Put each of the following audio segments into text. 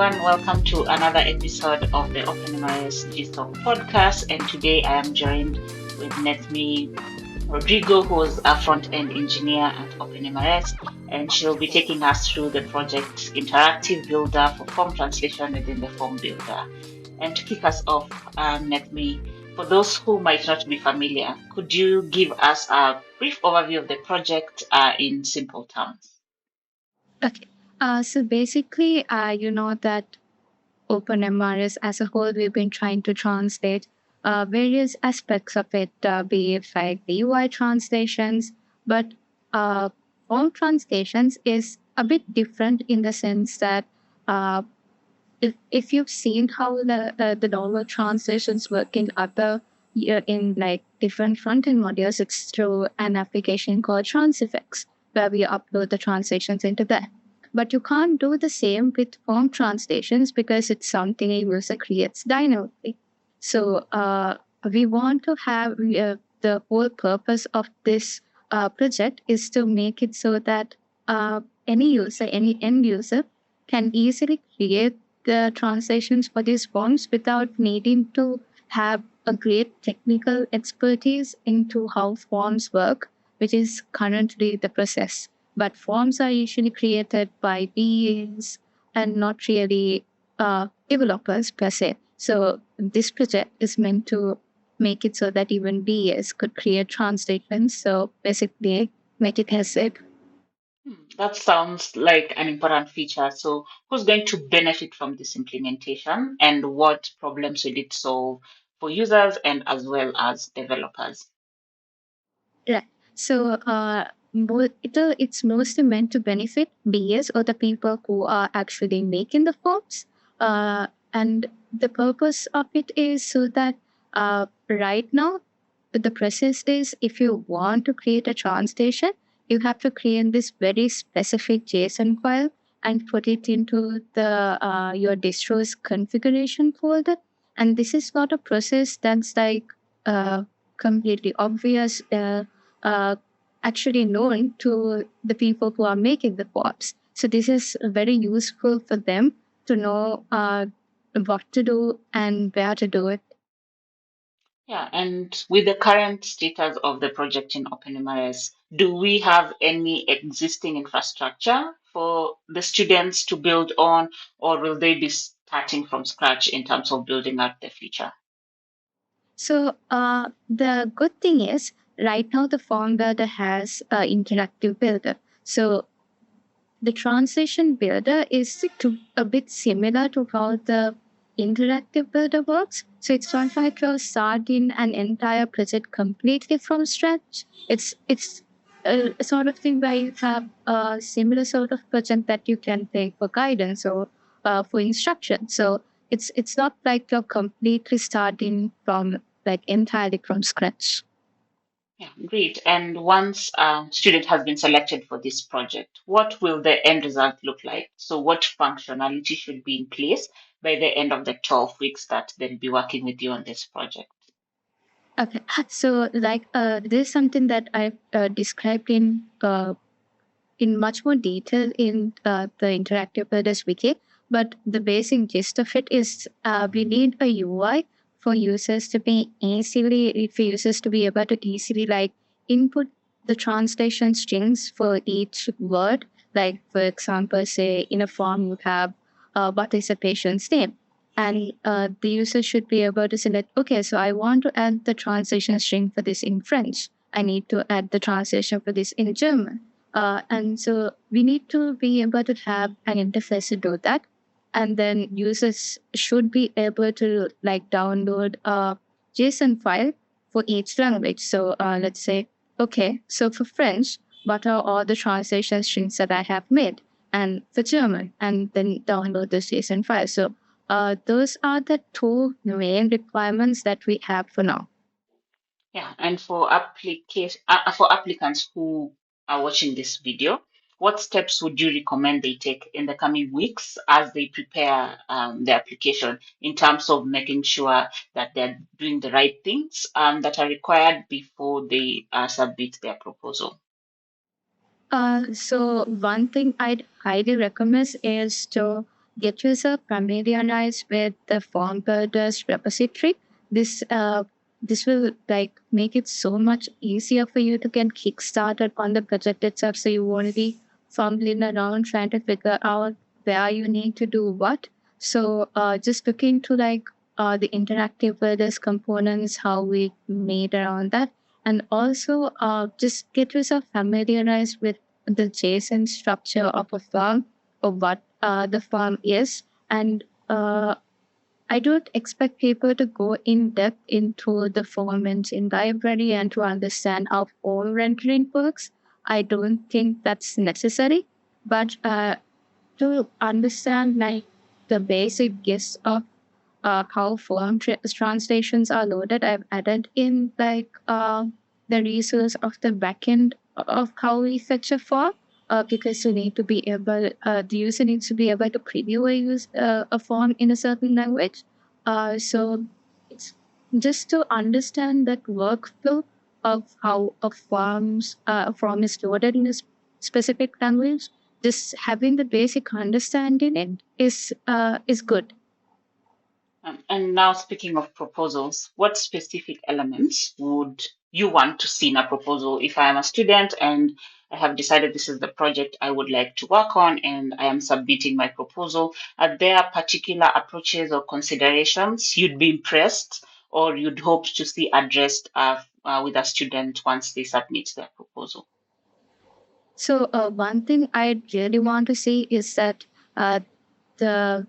everyone. Welcome to another episode of the OpenMRS GSoC podcast. And today I am joined with Nethmi Rodrigo, who is a front-end engineer at OpenMRS, and she'll be taking us through the project interactive builder for form translation within the form builder. And to kick us off, Nethmi, for those who might not be familiar, could you give us a brief overview of the project in simple terms? Okay. So basically, you know that OpenMRS as a whole, we've been trying to translate various aspects of it, be it like the UI translations, but form translations is a bit different in the sense that uh, if you've seen how the normal translations work in other in like different front-end modules, it's through an application called Transifex, where we upload the translations into there. But you can't do the same with form translations because it's something a user creates dynamically. So we want to have the whole purpose of this project is to make it so that any user, any end user, can easily create the translations for these forms without needing to have a great technical expertise into how forms work, which is currently the process. But forms are usually created by BAs and not really developers per se. So this project is meant to make it so that even BAs could create translations. So basically, make it as it. That sounds like an important feature. So, who's going to benefit from this implementation and what problems will it solve for users and as well as developers? Right. So it's mostly meant to benefit BAs or the people who are actually making the forms. And the purpose of it is so that right now, the process is if you want to create a translation, you have to create this very specific JSON file and put it into the your distro's configuration folder. And this is not a process that's like completely obvious. Uh, Actually known to the people who are making the pots. So this is very useful for them to know what to do and where to do it. Yeah, and with the current status of the project in OpenMRS, do we have any existing infrastructure for the students to build on, or will they be starting from scratch in terms of building out the feature? So the good thing is right now the form builder has interactive builder. So the translation builder is a bit similar to how the interactive builder works. So it's not like you're starting an entire project completely from scratch. It's a sort of thing where you have a similar sort of project that you can take for guidance or for instruction. So it's not like you're completely starting from like entirely from scratch. Yeah, great. And once a student has been selected for this project, what will the end result look like? So, what functionality should be in place by the end of the 12 weeks that they'll be working with you on this project? Okay, so like this is something that I've described in much more detail in the interactive builders wiki. But the basic gist of it is we need a UI for users to be able to easily like input the translation strings for each word. Like for example, say in a form you have what is a patient's name. And the user should be able to select, okay, so I want to add the translation string for this in French. I need to add the translation for this in German. And so we need to be able to have an interface to do that. And then users should be able to like download a JSON file for each language. So let's say, okay, so for French, what are all the translation strings that I have made? And for German, and then download this JSON file. So those are the two main requirements that we have for now. Yeah, and for applicants who are watching this video, what steps would you recommend they take in the coming weeks as they prepare the application in terms of making sure that they're doing the right things that are required before they submit their proposal? So one thing I'd highly recommend is to get yourself familiarized with the form builders repository. This this will like make it so much easier for you to get kickstarted on the project itself. So you won't be fumbling around trying to figure out where you need to do what. So just looking to like the interactive builders components, how we made around that, and also just get yourself familiarized with the JSON structure of a form or what the farm is. And I don't expect people to go in depth into the form engine library and to understand how form rendering works. I don't think that's necessary. But to understand like the basic gist of how form translations are loaded, I've added in like the resource of the backend of how we fetch a form. Because you need to be able, the user needs to be able to preview a form in a certain language. So it's just to understand that workflow of how a form is loaded in a specific language. Just having the basic understanding it is good. And now, speaking of proposals, what specific elements would you want to see in a proposal? If I am a student and I have decided this is the project I would like to work on and I am submitting my proposal, are there particular approaches or considerations you'd be impressed or you'd hope to see addressed with a student once they submit their proposal? So one thing I really want to see is that the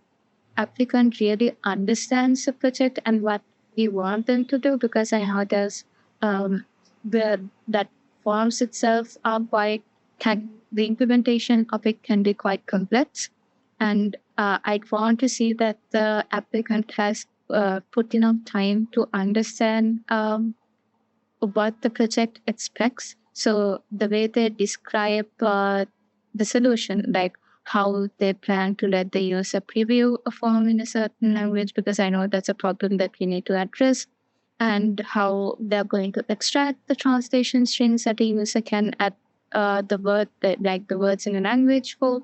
applicant really understands the project and what we want them to do, because I know there's that forms itself are quite the implementation of it can be quite complex, and I'd want to see that the applicant has put enough time to understand what the project expects. So the way they describe the solution, like how they plan to let the user preview a form in a certain language, because I know that's a problem that we need to address, and how they're going to extract the translation strings that the user can add like the words in a language for.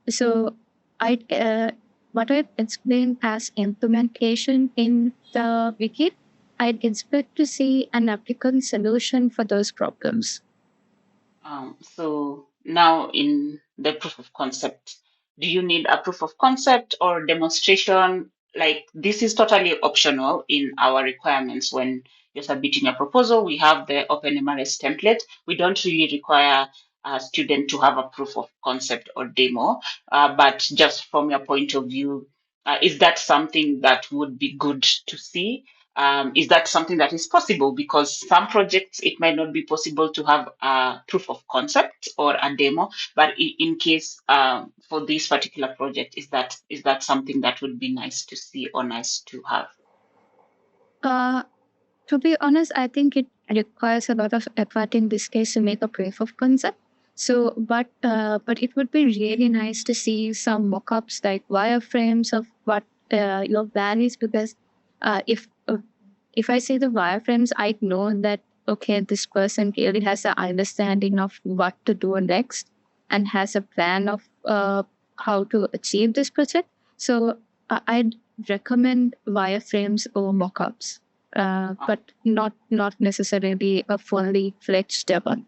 So I what I explained as implementation in the wiki, I'd expect to see an applicant solution for those problems. So now in the proof of concept, do you need a proof of concept or demonstration? Like this is totally optional in our requirements when you're submitting a proposal. We have the OpenMRS template. We don't really require a student to have a proof of concept or demo, but just from your point of view, is that something that would be good to see? Is that something that is possible? Because some projects, it might not be possible to have a proof of concept or a demo, but in case for this particular project, is that something that would be nice to see or nice to have? Uh, to be honest, I think it requires a lot of effort in this case to make a proof of concept. So, but it would be really nice to see some mock-ups like wireframes of what your plan is, because if I see the wireframes, I know that okay, this person really has an understanding of what to do next and has a plan of how to achieve this project. So I'd recommend wireframes or mockups, but not necessarily a fully fledged one.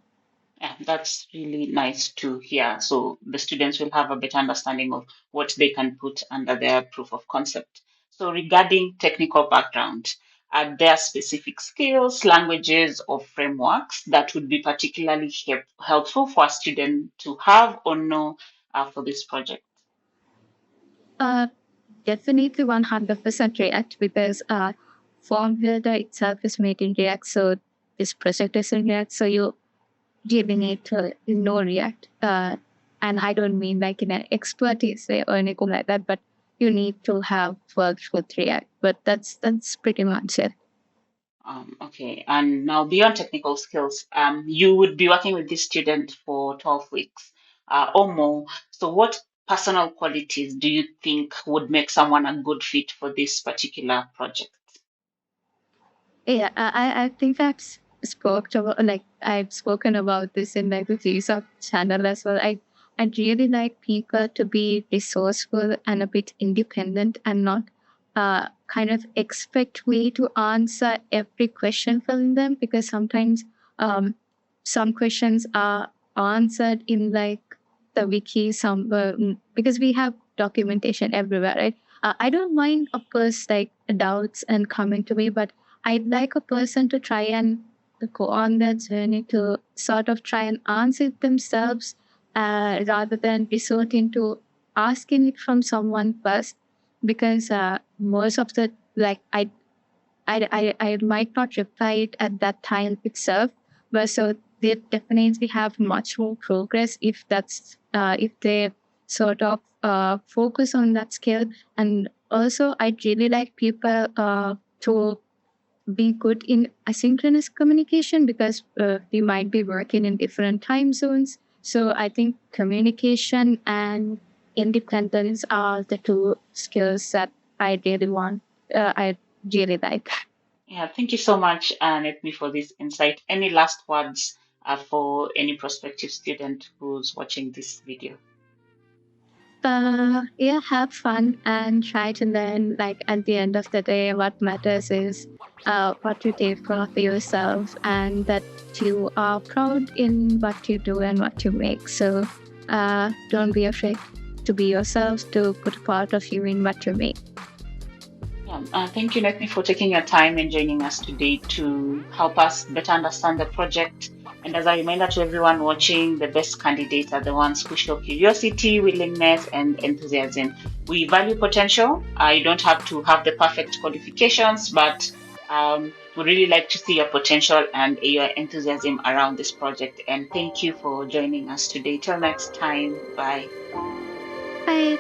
Yeah, that's really nice to hear. So the students will have a better understanding of what they can put under their proof of concept. So regarding technical background, are there specific skills, languages, or frameworks that would be particularly helpful for a student to have or know for this project? Uh, Definitely 100% React, because Form Builder itself is made in React, so this project is in React, so you really need to know React. And I don't mean like in an expertise way or anything like that, but you need to have worked with React. But that's pretty much it. Okay, and now beyond technical skills, you would be working with this student for 12 weeks or more. So, what personal qualities do you think would make someone a good fit for this particular project? Yeah, I think spoken about this in like the GSoC channel as well. I'd really like people to be resourceful and a bit independent and not kind of expect me to answer every question from them, because sometimes some questions are answered in like the wiki, some because we have documentation everywhere, right? I don't mind, of course, like doubts and coming to me, but I'd like a person to try and go on that journey to sort of try and answer it themselves, rather than resorting to asking it from someone first, because most of the like I might not reply it at that time itself, but so they definitely have much more progress if they sort of focus on that skill. And also, I'd really like people to be good in asynchronous communication, because we might be working in different time zones. So I think communication and independence are the two skills that I really want. I really like. Yeah, thank you so much, Nethmi, for this insight. Any last words for any prospective student who's watching this video? Yeah, have fun and try to learn. Like at the end of the day, what matters is what you take of yourself, and that you are proud in what you do and what you make. So don't be afraid to be yourself, to put part of you in what you make. Yeah, thank you, Nethmi, for taking your time and joining us today to help us better understand the project. And as a reminder to everyone watching, the best candidates are the ones who show curiosity, willingness, and enthusiasm. We value potential. You don't have to have the perfect qualifications, but we really like to see your potential and your enthusiasm around this project. And thank you for joining us today. Till next time, bye. Bye.